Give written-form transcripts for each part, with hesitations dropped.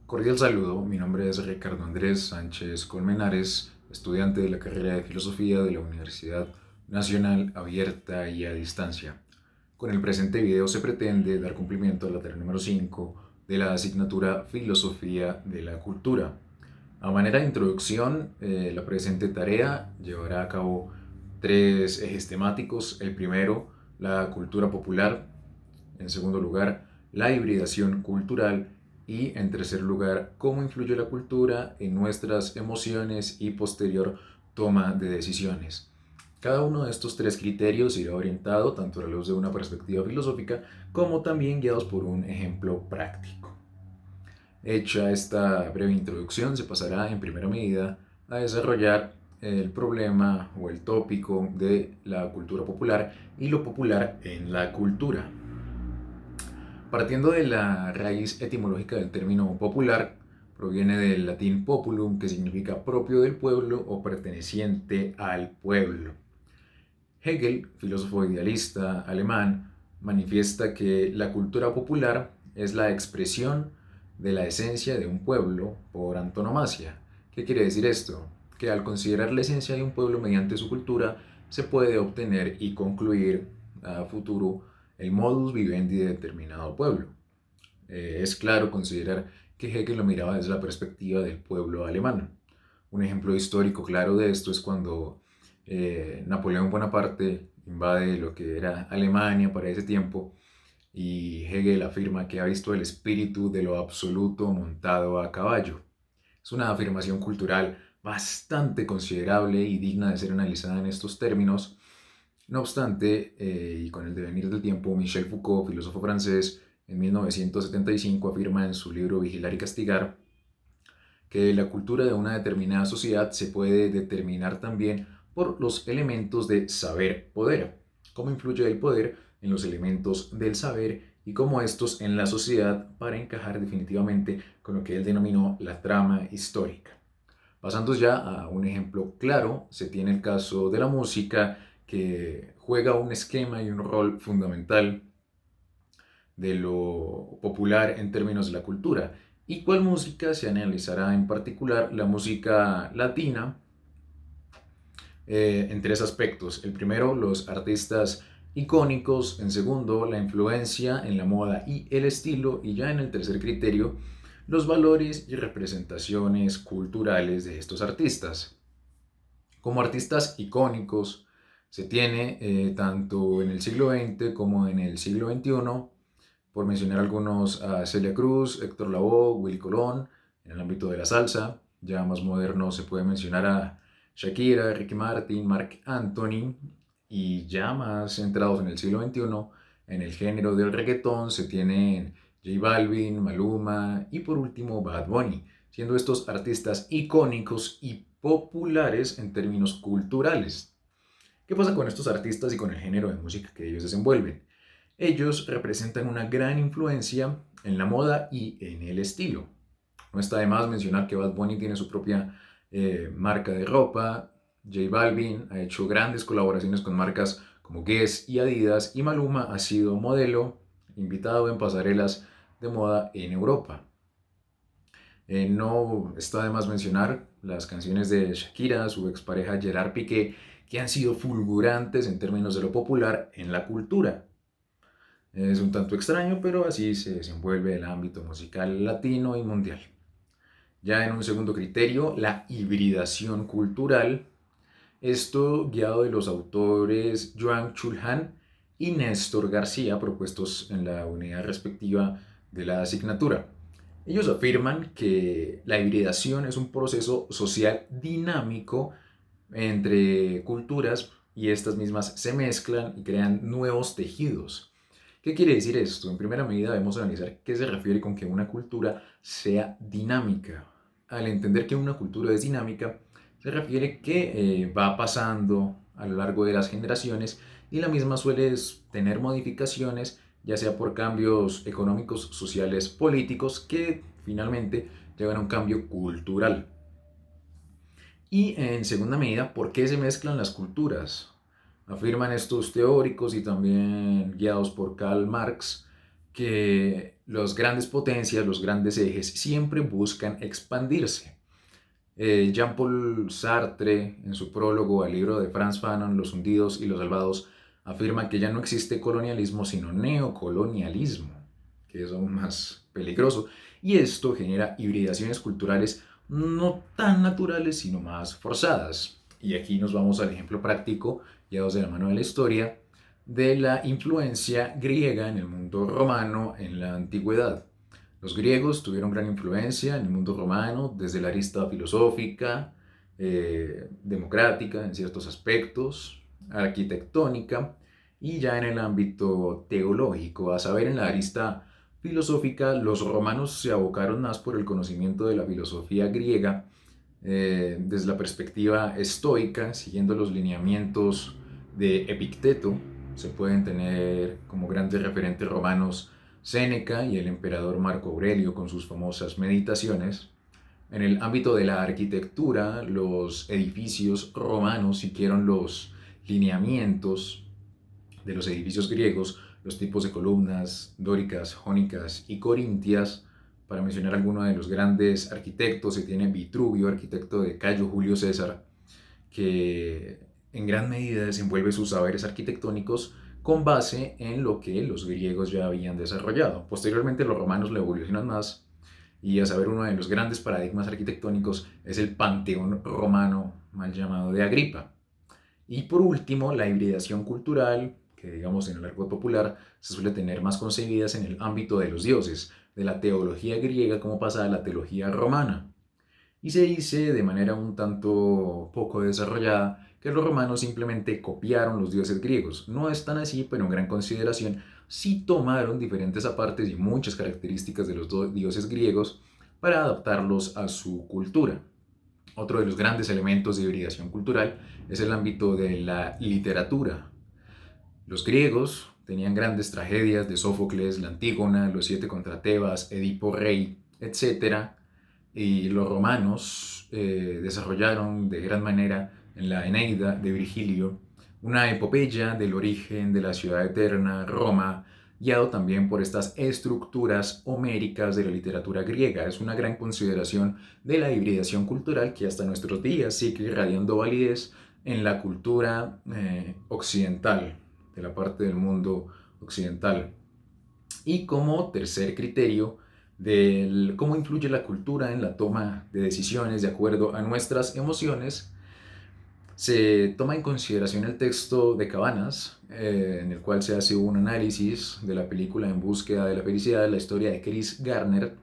Cordial saludo, mi nombre es Ricardo Andrés Sánchez Colmenares, estudiante de la carrera de Filosofía de la Universidad Nacional Abierta y a Distancia. Con el presente video se pretende dar cumplimiento a la tarea número 5 de la asignatura Filosofía de la Cultura. A manera de introducción, la presente tarea llevará a cabo tres ejes temáticos. El primero, la cultura popular. En segundo lugar, la hibridación cultural. Y en tercer lugar, cómo influye la cultura en nuestras emociones y posterior toma de decisiones. Cada uno de estos tres criterios irá orientado tanto a la luz de una perspectiva filosófica como también guiados por un ejemplo práctico. Hecha esta breve introducción, se pasará en primera medida a desarrollar el problema o el tópico de la cultura popular y lo popular en la cultura. Partiendo de la raíz etimológica del término popular, proviene del latín populum, que significa propio del pueblo o perteneciente al pueblo. Hegel, filósofo idealista alemán, manifiesta que la cultura popular es la expresión de la esencia de un pueblo por antonomasia. ¿Qué quiere decir esto? Que al considerar la esencia de un pueblo mediante su cultura, se puede obtener y concluir a futuro el modus vivendi de determinado pueblo. Es claro considerar que Hegel lo miraba desde la perspectiva del pueblo alemán. Un ejemplo histórico claro de esto es cuando Napoleón Bonaparte invade lo que era Alemania para ese tiempo y Hegel afirma que ha visto el espíritu de lo absoluto montado a caballo. Es una afirmación cultural bastante considerable y digna de ser analizada en estos términos. No obstante, y con el devenir del tiempo, Michel Foucault, filósofo francés, en 1975 afirma en su libro Vigilar y Castigar que la cultura de una determinada sociedad se puede determinar también por los elementos de saber-poder. Cómo influye el poder en los elementos del saber y cómo estos en la sociedad para encajar definitivamente con lo que él denominó la trama histórica. Pasando ya a un ejemplo claro, se tiene el caso de la música que juega un esquema y un rol fundamental de lo popular en términos de la cultura. ¿Y cuál música? Se analizará en particular la música latina en tres aspectos. El primero, los artistas icónicos. En segundo, la influencia en la moda y el estilo. Y ya en el tercer criterio, los valores y representaciones culturales de estos artistas. Como artistas icónicos se tiene tanto en el siglo XX como en el siglo XXI, por mencionar algunos, a Celia Cruz, Héctor Lavoe, Willy Colón, en el ámbito de la salsa. Ya más moderno se puede mencionar a Shakira, Ricky Martin, Marc Anthony, y ya más centrados en el siglo XXI, en el género del reggaetón, se tienen J Balvin, Maluma y por último Bad Bunny, siendo estos artistas icónicos y populares en términos culturales. ¿Qué pasa con estos artistas y con el género de música que ellos desenvuelven? Ellos representan una gran influencia en la moda y en el estilo. No está de más mencionar que Bad Bunny tiene su propia marca de ropa, J Balvin ha hecho grandes colaboraciones con marcas como Guess y Adidas, y Maluma ha sido modelo invitado en pasarelas de moda en Europa. No está de más mencionar las canciones de Shakira, su expareja Gerard Piqué, que han sido fulgurantes en términos de lo popular en la cultura. Es un tanto extraño, pero así se desenvuelve el ámbito musical latino y mundial. Ya en un segundo criterio, la hibridación cultural. Esto guiado de los autores Joan Chulhan y Néstor García, propuestos en la unidad respectiva de la asignatura. Ellos afirman que la hibridación es un proceso social dinámico entre culturas y estas mismas se mezclan y crean nuevos tejidos. ¿Qué quiere decir esto? En primera medida debemos analizar qué se refiere con que una cultura sea dinámica. Al entender que una cultura es dinámica, se refiere que va pasando a lo largo de las generaciones y la misma suele tener modificaciones, ya sea por cambios económicos, sociales, políticos, que finalmente llevan a un cambio cultural. Y en segunda medida, ¿por qué se mezclan las culturas? Afirman estos teóricos y también guiados por Karl Marx que las grandes potencias, los grandes ejes, siempre buscan expandirse. Jean-Paul Sartre, en su prólogo al libro de Frantz Fanon, Los hundidos y los salvados, afirma que ya no existe colonialismo, sino neocolonialismo, que es aún más peligroso. Y esto genera hibridaciones culturales no tan naturales, sino más forzadas. Y aquí nos vamos al ejemplo práctico, llevados de la mano de la historia, de la influencia griega en el mundo romano en la antigüedad. Los griegos tuvieron gran influencia en el mundo romano desde la arista filosófica, democrática en ciertos aspectos, arquitectónica y ya en el ámbito teológico. A saber, en la arista filosófica, los romanos se abocaron más por el conocimiento de la filosofía griega desde la perspectiva estoica, siguiendo los lineamientos de Epicteto. Se pueden tener como grandes referentes romanos Séneca y el emperador Marco Aurelio con sus famosas meditaciones. En el ámbito de la arquitectura, los edificios romanos siguieron los lineamientos de los edificios griegos, los tipos de columnas dóricas, jónicas y corintias. Para mencionar algunos de los grandes arquitectos, se tiene Vitruvio, arquitecto de Cayo Julio César, que en gran medida desenvuelve sus saberes arquitectónicos con base en lo que los griegos ya habían desarrollado. Posteriormente los romanos lo evolucionan más y a saber uno de los grandes paradigmas arquitectónicos es el Panteón romano mal llamado de Agripa. Y por último, la hibridación cultural, que digamos en el argot popular se suele tener más concebidas en el ámbito de los dioses, de la teología griega como pasa a la teología romana. Y se dice de manera un tanto poco desarrollada que los romanos simplemente copiaron los dioses griegos. No es tan así, pero en gran consideración sí tomaron diferentes apartes y muchas características de los dioses griegos para adaptarlos a su cultura. Otro de los grandes elementos de hibridación cultural es el ámbito de la literatura. Los griegos tenían grandes tragedias de Sófocles, la Antígona, los siete contra Tebas, Edipo Rey, etcétera. Y los romanos desarrollaron de gran manera en la Eneida de Virgilio una epopeya del origen de la ciudad eterna, Roma, guiado también por estas estructuras homéricas de la literatura griega. Es una gran consideración de la hibridación cultural que hasta nuestros días sigue irradiando validez en la cultura occidental, de la parte del mundo occidental. Y como tercer criterio, de cómo influye la cultura en la toma de decisiones de acuerdo a nuestras emociones, se toma en consideración el texto de Cabanas, en el cual se hace un análisis de la película En búsqueda de la felicidad, la historia de Chris Garner.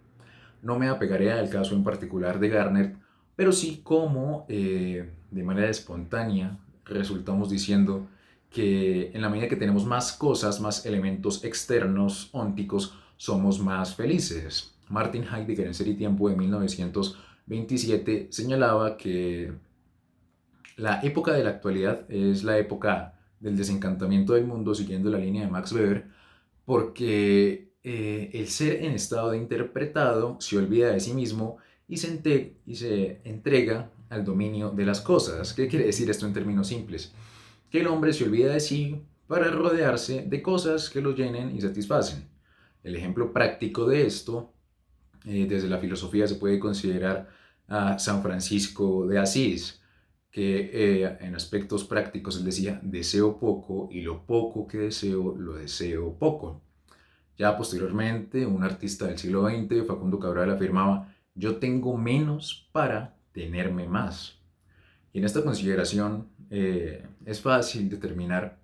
No me apegaré al caso en particular de Garner, pero sí como de manera espontánea resultamos diciendo que en la medida que tenemos más cosas, más elementos externos, ónticos, somos más felices. Martin Heidegger en Ser y Tiempo de 1927 señalaba que la época de la actualidad es la época del desencantamiento del mundo, siguiendo la línea de Max Weber, porque el ser en estado de interpretado se olvida de sí mismo y se entrega al dominio de las cosas. ¿Qué quiere decir esto en términos simples? Que el hombre se olvida de sí para rodearse de cosas que lo llenen y satisfacen. El ejemplo práctico de esto, desde la filosofía, se puede considerar a San Francisco de Asís, que en aspectos prácticos él decía, deseo poco y lo poco que deseo, lo deseo poco. Ya posteriormente, un artista del siglo XX, Facundo Cabral, afirmaba, yo tengo menos para tenerme más. Y en esta consideración es fácil determinar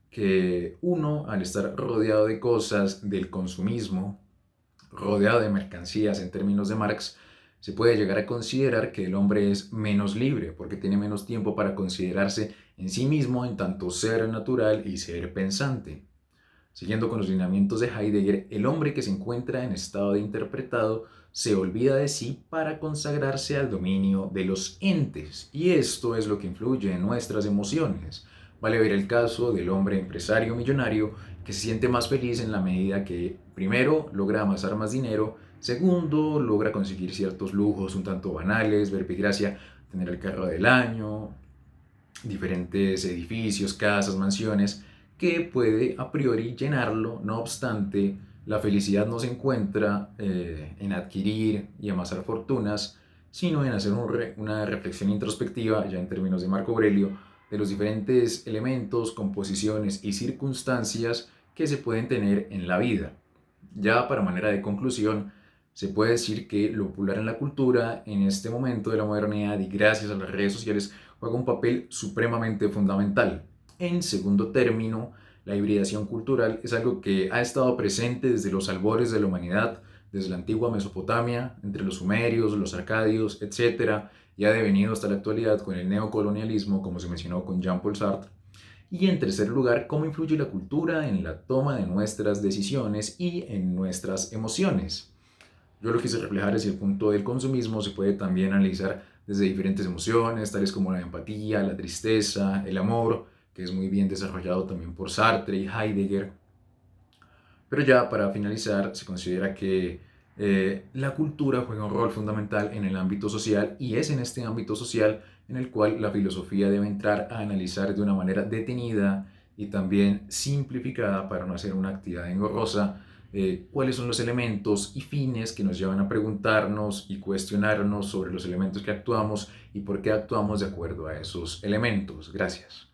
que uno, al estar rodeado de cosas del consumismo, rodeado de mercancías en términos de Marx, se puede llegar a considerar que el hombre es menos libre porque tiene menos tiempo para considerarse en sí mismo en tanto ser natural y ser pensante. Siguiendo con los lineamientos de Heidegger, el hombre que se encuentra en estado de interpretado se olvida de sí para consagrarse al dominio de los entes, y esto es lo que influye en nuestras emociones. Vale ver el caso del hombre empresario millonario que se siente más feliz en la medida que, primero, logra amasar más dinero, segundo, logra conseguir ciertos lujos un tanto banales, verbigracia, tener el carro del año, diferentes edificios, casas, mansiones, que puede a priori llenarlo, no obstante, La felicidad no se encuentra en adquirir y amasar fortunas, sino en hacer una reflexión introspectiva, ya en términos de Marco Aurelio, de los diferentes elementos, composiciones y circunstancias que se pueden tener en la vida. Ya para manera de conclusión, se puede decir que lo popular en la cultura, en este momento de la modernidad y gracias a las redes sociales, juega un papel supremamente fundamental. En segundo término, la hibridación cultural es algo que ha estado presente desde los albores de la humanidad, desde la antigua Mesopotamia, entre los sumerios, los arcadios, etc., y ha devenido hasta la actualidad con el neocolonialismo, como se mencionó con Jean-Paul Sartre. Y en tercer lugar, cómo influye la cultura en la toma de nuestras decisiones y en nuestras emociones. Yo lo quise reflejar desde el punto del consumismo, se puede también analizar desde diferentes emociones, tales como la empatía, la tristeza, el amor, que es muy bien desarrollado también por Sartre y Heidegger. Pero ya para finalizar, se considera que la cultura juega un rol fundamental en el ámbito social y es en este ámbito social en el cual la filosofía debe entrar a analizar de una manera detenida y también simplificada para no hacer una actividad engorrosa cuáles son los elementos y fines que nos llevan a preguntarnos y cuestionarnos sobre los elementos que actuamos y por qué actuamos de acuerdo a esos elementos. Gracias.